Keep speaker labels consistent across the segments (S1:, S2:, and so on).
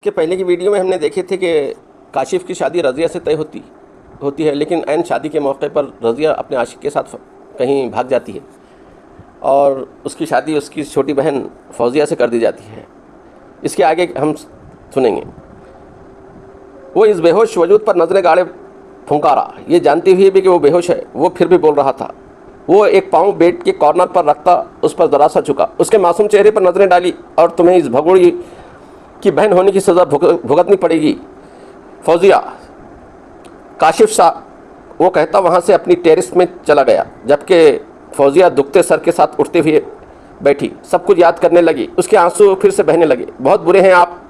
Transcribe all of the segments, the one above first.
S1: के पहले की वीडियो में हमने देखे थे कि काशिफ की शादी रज़िया से तय होती है, लेकिन ऐन शादी के मौके पर रज़िया अपने आशिक के साथ कहीं भाग जाती है और उसकी शादी उसकी छोटी बहन फौजिया से कर दी जाती है। इसके आगे हम सुनेंगे। वो इस बेहोश वजूद पर नज़रें गाड़े फुंकारा, ये जानती हुई भी कि वो बेहोश है, वो फिर भी बोल रहा था। वो एक पाँव बेड के कॉर्नर पर रखता उस पर ज़रा सा झुका, उसके मासूम चेहरे पर नज़रें डाली। और तुम्हें इस भगोड़ी की बहन होने की सज़ा भुगतनी पड़ेगी फौजिया। काशिफ सा वो कहता वहाँ से अपनी टेरेस में चला गया, जबकि फौजिया दुखते सर के साथ उठते हुए बैठी सब कुछ याद करने लगी। उसके आंसू फिर से बहने लगे। बहुत बुरे हैं आप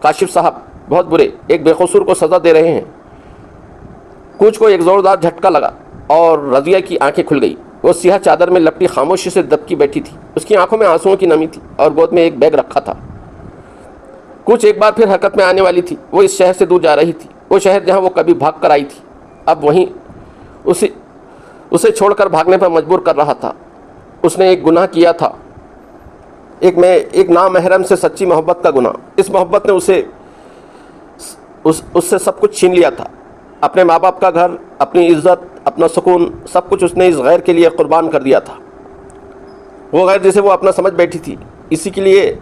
S1: काशिफ साहब, बहुत बुरे। एक बेकसूर को सज़ा दे रहे हैं। कुछ को एक ज़ोरदार झटका लगा और रज़िया की आंखें खुल गई। वो सियाह चादर में लपटी खामोशी से दबकी बैठी थी। उसकी आंखों में आंसुओं की नमी थी और गोद में एक बैग रखा था। कुछ एक बार फिर हरकत में आने वाली थी। वो इस शहर से दूर जा रही थी, वो शहर जहाँ वो कभी भाग कर आई थी, अब वहीं उसे छोड़कर भागने पर मजबूर कर रहा था। उसने एक गुनाह किया था, एक नामहरम से सच्ची मोहब्बत का गुनाह। इस मोहब्बत ने उससे सब कुछ छीन लिया था। अपने माँ बाप का घर, अपनी इज्जत, अपना सुकून, सब कुछ उसने इस गैर के लिए कुर्बान कर दिया था। वो गैर जिसे वो अपना समझ बैठी थी, इसी के लिए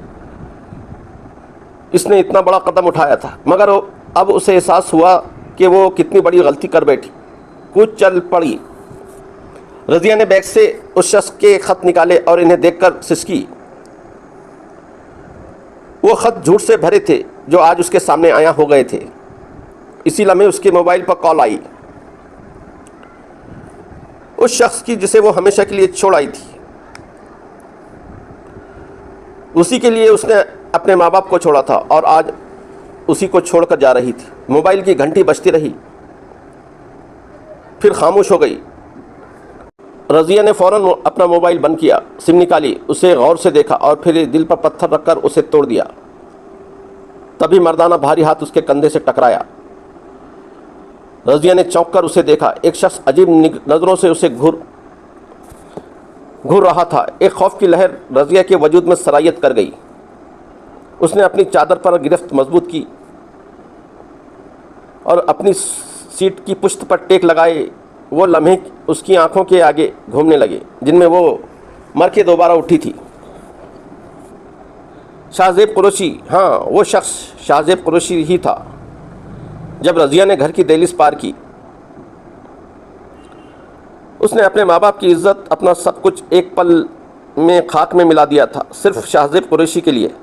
S1: इसने इतना बड़ा कदम उठाया था। मगर अब उसे एहसास हुआ कि वो कितनी बड़ी गलती कर बैठी। कुछ चल पड़ी। रज़िया ने बैग से उस शख्स के ख़त निकाले और इन्हें देखकर सिसकी। वो ख़त झूठ से भरे थे जो आज उसके सामने आया हो गए थे। इसी लम्हे उसके मोबाइल पर कॉल आई, उस शख्स की जिसे वो हमेशा के लिए छोड़ आई थी। उसी के लिए उसने अपने माँ बाप को छोड़ा था और आज उसी को छोड़कर जा रही थी। मोबाइल की घंटी बजती रही, फिर खामोश हो गई। रज़िया ने फ़ौरन अपना मोबाइल बंद किया, सिम निकाली, उसे गौर से देखा और फिर दिल पर पत्थर रखकर उसे तोड़ दिया। तभी मर्दाना भारी हाथ उसके कंधे से टकराया। रज़िया ने चौंक कर उसे देखा। एक शख्स अजीब नज़रों से उसे घूर रहा था। एक खौफ की लहर रज़िया के वजूद में सरायत कर गई। उसने अपनी चादर पर गिरफ्त मजबूत की और अपनी सीट की पुश्त पर टेक लगाए। वो लम्हे उसकी आंखों के आगे घूमने लगे जिनमें वो मर के दोबारा उठी थी। शाहज़ेब कुरैशी, हाँ वो शख्स शाहज़ेब कुरैशी ही था। जब रज़िया ने घर की दहलीज पार की, उसने अपने माँ बाप की इज्जत, अपना सब कुछ एक पल में खाक में मिला दिया था, सिर्फ शाहज़ेब कुरैशी के लिए।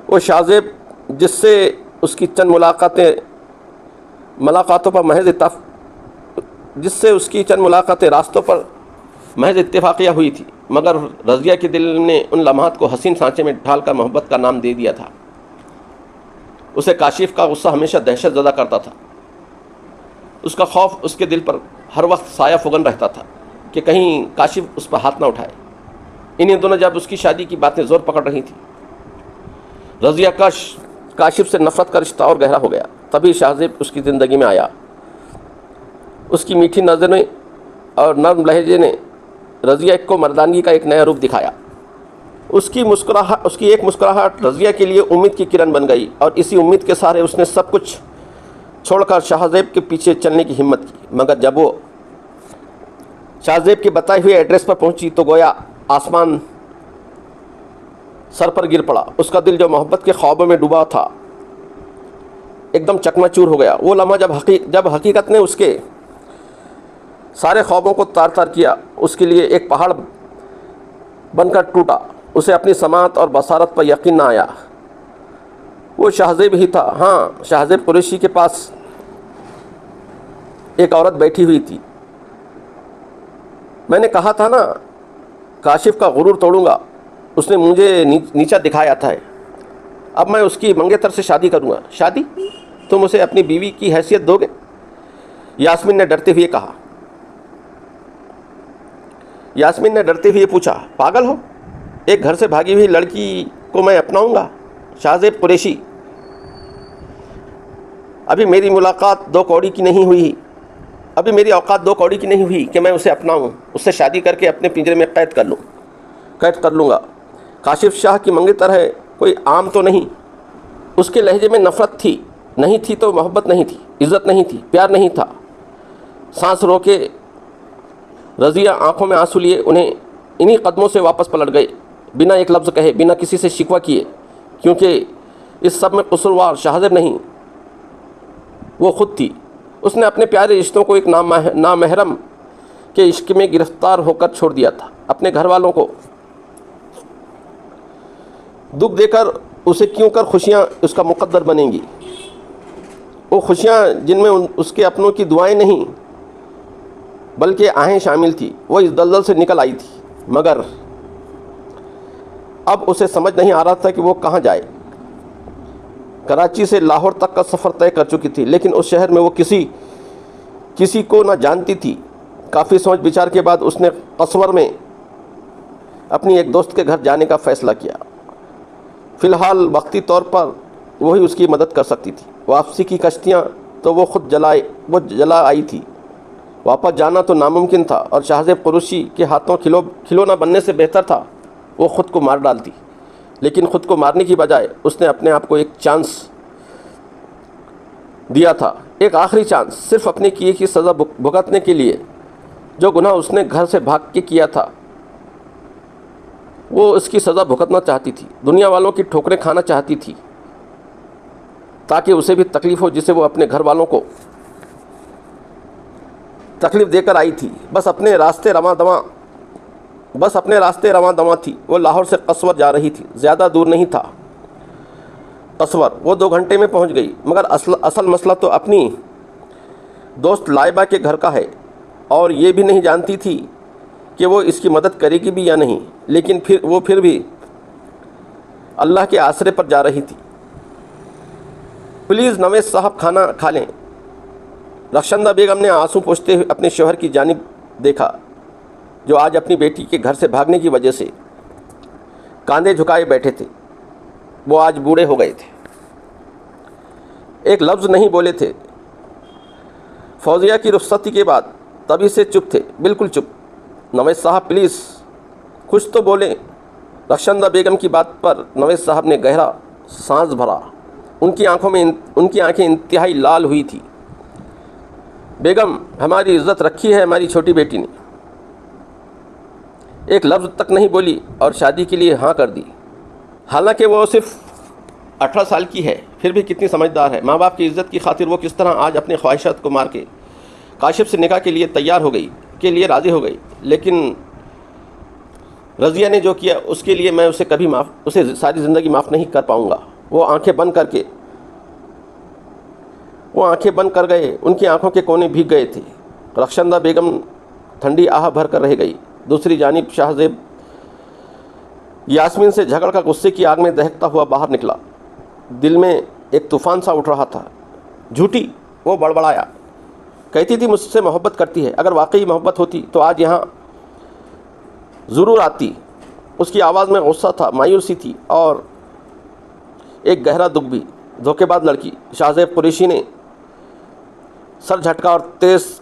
S1: वो शाहज़ेब जिससे उसकी चंद मुलाकातें रास्तों पर महज इत्तेफाकिया हुई थी, मगर रज़िया के दिल ने उन लम्हात को हसीन सांचे में ढालकर मोहब्बत का नाम दे दिया था। उसे काशिफ का गुस्सा हमेशा दहशत ज़दा करता था। उसका खौफ उसके दिल पर हर वक्त साया फुगन रहता था कि कहीं काशिफ उस पर हाथ ना उठाए। इन्हीं दोनों जब उसकी शादी की बातें ज़ोर पकड़ रही थी, रज़िया का काशिफ से नफ़रत का रिश्ता और गहरा हो गया। तभी शाहज़ेब उसकी ज़िंदगी में आया। उसकी मीठी नज़रें और नर्म लहजे ने रज़िया को मर्दानगी का एक नया रूप दिखाया। उसकी एक मुस्कुराहट रज़िया के लिए उम्मीद की किरण बन गई और इसी उम्मीद के सहारे उसने सब कुछ छोड़कर शाहज़ेब के पीछे चलने की हिम्मत की। मगर जब वो शाहज़ेब के बताए हुए एड्रेस पर पहुंची तो गोया आसमान सर पर गिर पड़ा। उसका दिल जो मोहब्बत के ख्वाबों में डूबा था एकदम चकनाचूर हो गया। वो लम्हा जब हकीकत ने उसके सारे ख्वाबों को तार तार किया, उसके लिए एक पहाड़ बनकर टूटा। उसे अपनी समाअत और बसारत पर यकीन न आया। वो शाहज़ेब ही था। हाँ, शाहज़ेब कुरैशी के पास एक औरत बैठी हुई थी। मैंने कहा था ना, काशिफ का गुरूर तोड़ूंगा। उसने मुझे नीचा दिखाया था। अब मैं उसकी मंगेतर से शादी करूंगा। शादी? तुम उसे अपनी बीवी की हैसियत दोगे? यास्मीन ने डरते हुए कहा। यास्मीन ने डरते हुए पूछा, पागल हो? एक घर से भागी हुई लड़की को मैं अपनाऊंगा? शाहज़ेब कुरैशी, अभी मेरी मुलाकात दो कौड़ी की नहीं हुई। अभी मेरी औकात दो कौड़ी की नहीं हुई कि मैं उसे अपनाऊं, उससे शादी करके अपने पिंजरे में कैद कर लूँगा। काशिफ शाह की मंगेतर है, कोई आम तो नहीं। उसके लहजे में नफ़रत थी, नहीं थी तो मोहब्बत नहीं थी, इज़्ज़त नहीं थी, प्यार नहीं था। सांस रोके रज़िया आंखों में आंसू लिए उन्हें इन्हीं कदमों से वापस पलट गए, बिना एक लफ्ज़ कहे, बिना किसी से शिकवा किए, क्योंकि इस सब में कसूरवार शाहज़ेब नहीं, वो खुद थी। उसने अपने प्यारे रिश्तों को एक नामहरम के इश्क में गिरफ्तार होकर छोड़ दिया था। अपने घर वालों को दुख देकर उसे क्यों कर खुशियाँ उसका मुकद्दर बनेंगी। वो खुशियाँ जिनमें उसके अपनों की दुआएं नहीं बल्कि आहें शामिल थी, वो इस दलदल से निकल आई थी। मगर अब उसे समझ नहीं आ रहा था कि वो कहाँ जाए। कराची से लाहौर तक का सफ़र तय कर चुकी थी, लेकिन उस शहर में वो किसी को ना जानती थी। काफ़ी सोच विचार के बाद उसने कसवर में अपनी एक दोस्त के घर जाने का फ़ैसला किया। फ़िलहाल वक्ती तौर पर वही उसकी मदद कर सकती थी। वापसी की कश्तियाँ तो वो खुद जला आई थी। वापस जाना तो नामुमकिन था और शाहज़ेब कुरैशी के हाथों खिलौना बनने से बेहतर था वो ख़ुद को मार डालती। लेकिन ख़ुद को मारने की बजाय उसने अपने आप को एक चांस दिया था, एक आखिरी चांस, सिर्फ अपने किए की सज़ा भुगतने के लिए। जो गुनाह उसने घर से भाग के किया था वो इसकी सज़ा भुगतना चाहती थी। दुनिया वालों की ठोकरें खाना चाहती थी ताकि उसे भी तकलीफ़ हो जिसे वो अपने घर वालों को तकलीफ़ देकर आई थी। बस अपने रास्ते रवां दवां थी। वो लाहौर से कसवर जा रही थी, ज़्यादा दूर नहीं था कसवर, वो 2 घंटे में पहुंच गई। मगर असल मसला तो अपनी दोस्त लाइबा के घर का है और ये भी नहीं जानती थी कि वो इसकी मदद करेगी भी या नहीं। लेकिन फिर भी अल्लाह के आसरे पर जा रही थी। प्लीज़ नवेद साहब खाना खा लें। रखशंदा बेगम ने आंसू पोंछते हुए अपने शौहर की जानिब देखा, जो आज अपनी बेटी के घर से भागने की वजह से कांधे झुकाए बैठे थे। वो आज बूढ़े हो गए थे, एक लफ्ज़ नहीं बोले थे। फौजिया की रुखसती के बाद तभी से चुप थे, बिल्कुल चुप। नवेद साहब प्लीज़ कुछ तो बोलें। रखशंदा बेगम की बात पर नवेद साहब ने गहरा सांस भरा। उनकी आंखें इंतहाई लाल हुई थी। बेगम, हमारी इज्जत रखी है हमारी छोटी बेटी ने। एक लफ्ज़ तक नहीं बोली और शादी के लिए हाँ कर दी। हालांकि वो सिर्फ 18 साल की है, फिर भी कितनी समझदार है। माँ बाप की इज्जत की खातिर वो किस तरह आज अपनी ख्वाहिशात को मार के काशिफ से निकाह के लिए राज़ी हो गई। लेकिन रज़िया ने जो किया उसके लिए मैं उसे सारी ज़िंदगी माफ़ नहीं कर पाऊँगा। वो आंखें बंद कर गए। उनकी आंखों के कोने भीग गए थे। रखशंदा बेगम ठंडी आह भर कर रह गई। दूसरी जानिब शाहज़ेब यास्मीन से झगड़ गुस्से की आग में दहकता हुआ बाहर निकला। दिल में एक तूफ़ान सा उठ रहा था। झूठी, वो बड़बड़ाया। कहती थी मुझसे मोहब्बत करती है। अगर वाकई मोहब्बत होती तो आज यहाँ ज़रूर आती। उसकी आवाज़ में गुस्सा था, मायूसी थी और एक गहरा दुख भी। धोखेबाज लड़की। शाहज़ेब कुरैशी ने सर झटका और तेज़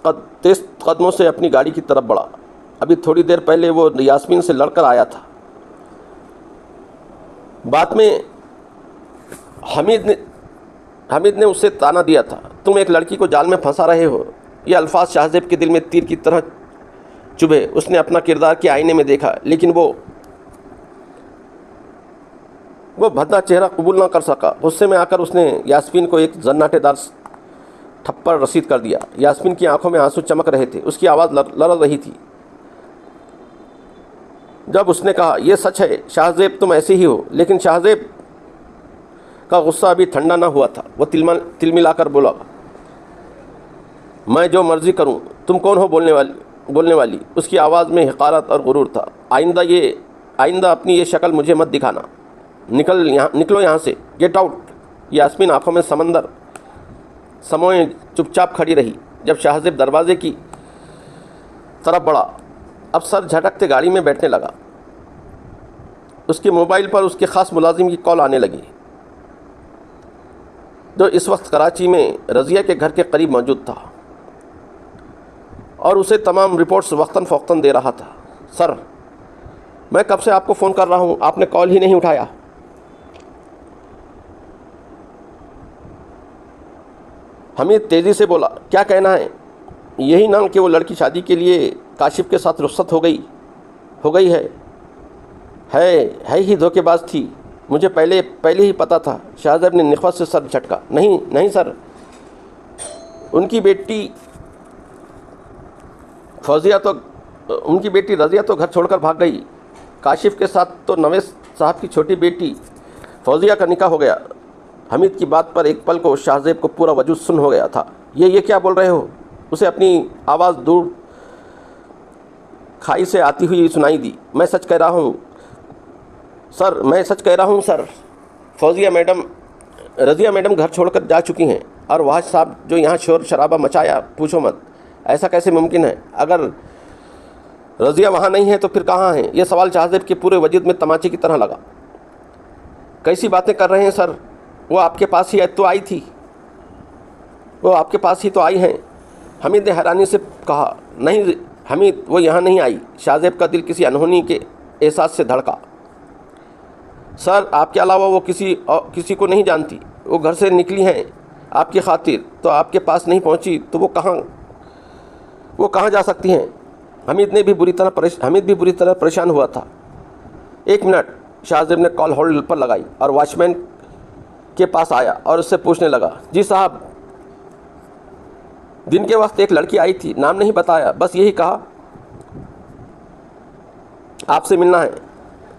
S1: कदमों से अपनी गाड़ी की तरफ बढ़ा। अभी थोड़ी देर पहले वो यास्मीन से लड़कर आया था। बाद में हमीद ने उससे ताना दिया था, तुम एक लड़की को जाल में फंसा रहे हो। ये अल्फाज शाहज़ेब के दिल में तीर की तरह चुभे। उसने अपना किरदार के आईने में देखा, लेकिन वो भद्दा चेहरा कबूल ना कर सका। गुस्से में आकर उसने यास्मीन को एक जन्नाटेदार थप्पड़ रसीद कर दिया। यास्मीन की आंखों में आंसू चमक रहे थे, उसकी आवाज़ लरज़ रही थी जब उसने कहा, यह सच है शाहज़ेब, तुम ऐसे ही हो। लेकिन शाहज़ेब का गुस्सा अभी ठंडा ना हुआ था। वो तिलमिलाकर बोला, मैं जो मर्ज़ी करूं, तुम कौन हो बोलने वाली। उसकी आवाज़ में हक़ारत और गुरूर था। आइंदा अपनी ये शक्ल मुझे मत दिखाना। निकलो यहाँ से, गेट आउट। यास्मीन आंखों में समंदर समोए चुपचाप खड़ी रही। जब शाहज़ेब दरवाजे की तरफ बढ़ा, अब सर झटकते गाड़ी में बैठने लगा। उसके मोबाइल पर उसके ख़ास मुलाजिम की कॉल आने लगी, जो इस वक्त कराची में रज़िया के घर के करीब मौजूद था और उसे तमाम रिपोर्ट्स वक्तन फ़ौक्तन दे रहा था। सर, मैं कब से आपको फ़ोन कर रहा हूँ, आपने कॉल ही नहीं उठाया। हमीद तेज़ी से बोला, क्या कहना है? यही ना कि वो लड़की शादी के लिए काशिफ के साथ रुखसत हो गई है ही धोखेबाज थी। मुझे पहले ही पता था। शाहज़ैब ने निखवत से सर झटका। नहीं सर, उनकी बेटी रज़िया तो घर छोड़कर भाग गई। काशिफ के साथ तो नवेद साहब की छोटी बेटी फौजिया का निकाह हो गया। हमीद की बात पर एक पल को शाहज़ैब को पूरा वजूद सुन्न हो गया था। ये क्या बोल रहे हो? उसे अपनी आवाज़ दूर खाई से आती हुई सुनाई दी। मैं सच कह रहा हूँ सर। रज़िया मैडम घर छोड़कर जा चुकी हैं और वाज साहब जो यहाँ शोर शराबा मचाया, पूछो मत। ऐसा कैसे मुमकिन है? अगर रज़िया वहाँ नहीं है तो फिर कहाँ है? यह सवाल शाहज़ैब के पूरे वजूद में तमाचे की तरह लगा। कैसी बातें कर रहे हैं सर? वो आपके पास ही तो आई थी। वो आपके पास ही तो आई हैं। हमीद ने हैरानी से कहा। नहीं हमीद, वो यहाँ नहीं आई। शाहज़ैब का दिल किसी अनहोनी के एहसास से धड़का। सर, आपके अलावा वो किसी को नहीं जानती। वो घर से निकली हैं आपकी खातिर, तो आपके पास नहीं पहुँची तो वो कहाँ जा सकती हैं? हमीद भी बुरी तरह परेशान हुआ था। 1 मिनट। शाहज़ैब ने कॉल होल्ड पर लगाई और वॉचमैन के पास आया और उससे पूछने लगा। जी साहब, दिन के वक्त एक लड़की आई थी, नाम नहीं बताया, बस यही कहा आपसे मिलना है।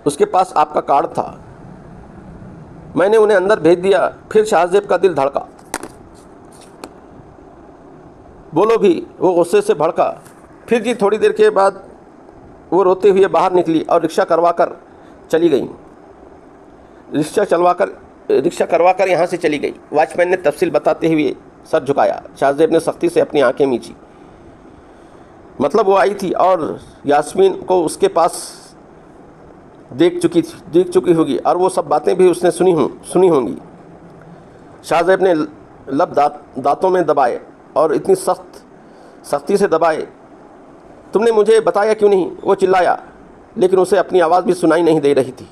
S1: उसके पास आपका कार्ड था। मैंने उन्हें अंदर भेज दिया। फिर शाहज़ैब का दिल धड़का। बोलो भी, वो गुस्से से भड़का। फिर जी थोड़ी देर के बाद वो रोते हुए बाहर निकली और रिक्शा करवा कर यहाँ से चली गई। वॉचमैन ने तफसील बताते हुए सर झुकाया। शाहज़ैब ने सख्ती से अपनी आंखें मींची। मतलब वो आई थी और यास्मीन को उसके पास देख चुकी होगी और वो सब बातें भी उसने सुनी होंगी। शाहज़ैब ने लब दांतों में दबाए और इतनी सख्ती से दबाए। तुमने मुझे बताया क्यों नहीं? वो चिल्लाया, लेकिन उसे अपनी आवाज़ भी सुनाई नहीं दे रही थी।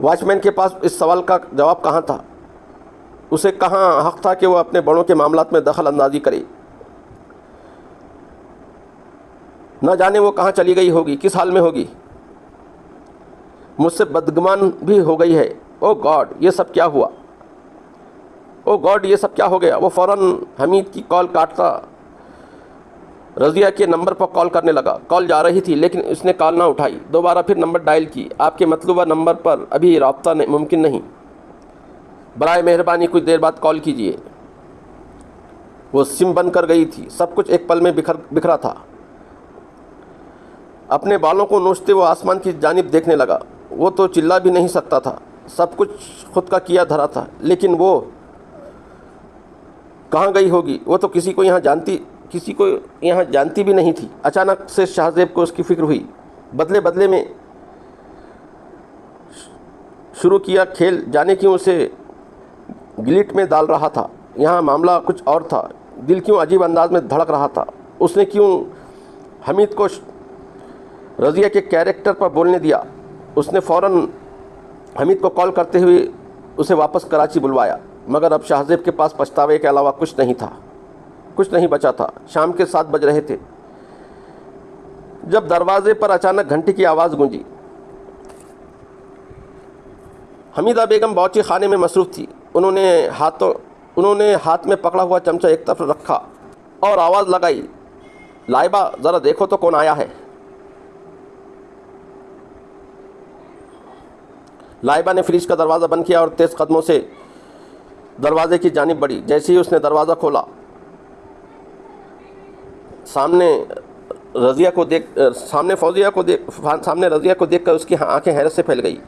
S1: वॉचमैन के पास इस सवाल का जवाब कहाँ था? उसे कहाँ हक़ था कि वो अपने बड़ों के मामलात में दखल अंदाज़ी करे? न जाने वो कहाँ चली गई होगी, किस हाल में होगी। मुझसे बदगुमान भी हो गई है। ओ गॉड, ये सब क्या हुआ? ये सब क्या हो गया? वो फ़ौरन हमीद की कॉल काटता रज़िया के नंबर पर कॉल करने लगा। कॉल जा रही थी लेकिन उसने कॉल ना उठाई। दोबारा फिर नंबर डायल की। आपके मतलूबा नंबर पर अभी रब्ता मुमकिन नहीं। बराए मेहरबानी कुछ देर बाद कॉल कीजिए। वो सिम बंद कर गई थी। सब कुछ एक पल में बिखरा था। अपने बालों को नोचते वो आसमान की जानिब देखने लगा। वो तो चिल्ला भी नहीं सकता था। सब कुछ खुद का किया धरा था। लेकिन वो कहाँ गई होगी? वो तो किसी को यहाँ जानती भी नहीं थी। अचानक से शाहज़ैब को उसकी फ़िक्र हुई। बदले में शुरू किया खेल जाने क्यों उसे गिलिट में डाल रहा था। यहाँ मामला कुछ और था। दिल क्यों अजीब अंदाज में धड़क रहा था। उसने क्यों हमीद को रज़िया के कैरेक्टर पर बोलने दिया। उसने फ़ौरन हमीद को कॉल करते हुए उसे वापस कराची बुलवाया। मगर अब शाहज़ैब के पास पछतावे के अलावा कुछ नहीं बचा था। शाम के 7 बज रहे थे जब दरवाजे पर अचानक घंटी की आवाज़ गूंजी। हमीदा बेगम बावर्ची खाने में मसरूफ़ थी। उन्होंने हाथ में पकड़ा हुआ चमचा एक तरफ रखा और आवाज़ लगाई, लाइबा ज़रा देखो तो कौन आया है। लाइबा ने फ्रिज का दरवाज़ा बंद किया और तेज़ कदमों से दरवाजे की जानिब बढ़ी। जैसे ही उसने दरवाज़ा खोला, सामने रज़िया को देखकर उसकी आंखें हैरत से फैल गई।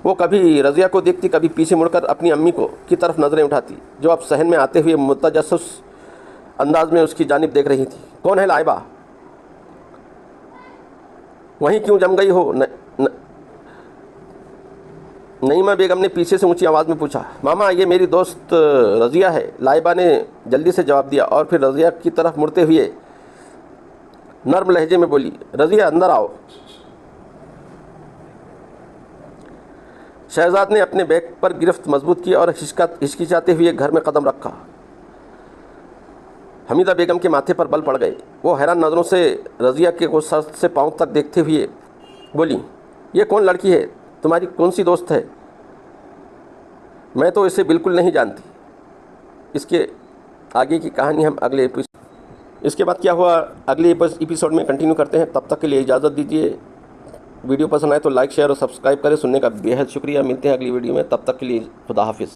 S1: वो कभी रज़िया को देखती, कभी पीछे मुड़कर अपनी अम्मी की तरफ नज़रें उठाती, जो अब सहन में आते हुए मुतजस्सिस अंदाज में उसकी जानिब देख रही थी। कौन है लाइबा? वहीं क्यों जम गई हो? नईमा बेगम ने पीछे से ऊंची आवाज़ में पूछा। मामा, ये मेरी दोस्त रज़िया है, लाइबा ने जल्दी से जवाब दिया और फिर रज़िया की तरफ मुड़ते हुए नर्म लहजे में बोली, रज़िया अंदर आओ। शहजाद ने अपने बैग पर गिरफ्त मजबूत की और हिचकिचाते हुए घर में कदम रखा। हमीदा बेगम के माथे पर बल पड़ गए। वो हैरान नज़रों से रज़िया के सर से पाँव तक देखते हुए बोली, ये कौन लड़की है? तुम्हारी कौन सी दोस्त है? मैं तो इसे बिल्कुल नहीं जानती। इसके आगे की कहानी हम इसके बाद क्या हुआ अगले एपिसोड में कंटिन्यू करते हैं। तब तक के लिए इजाज़त दीजिए। वीडियो पसंद आए तो लाइक शेयर और सब्सक्राइब करें। सुनने का बेहद शुक्रिया। मिलते हैं अगली वीडियो में, तब तक के लिए खुदा हाफिज़।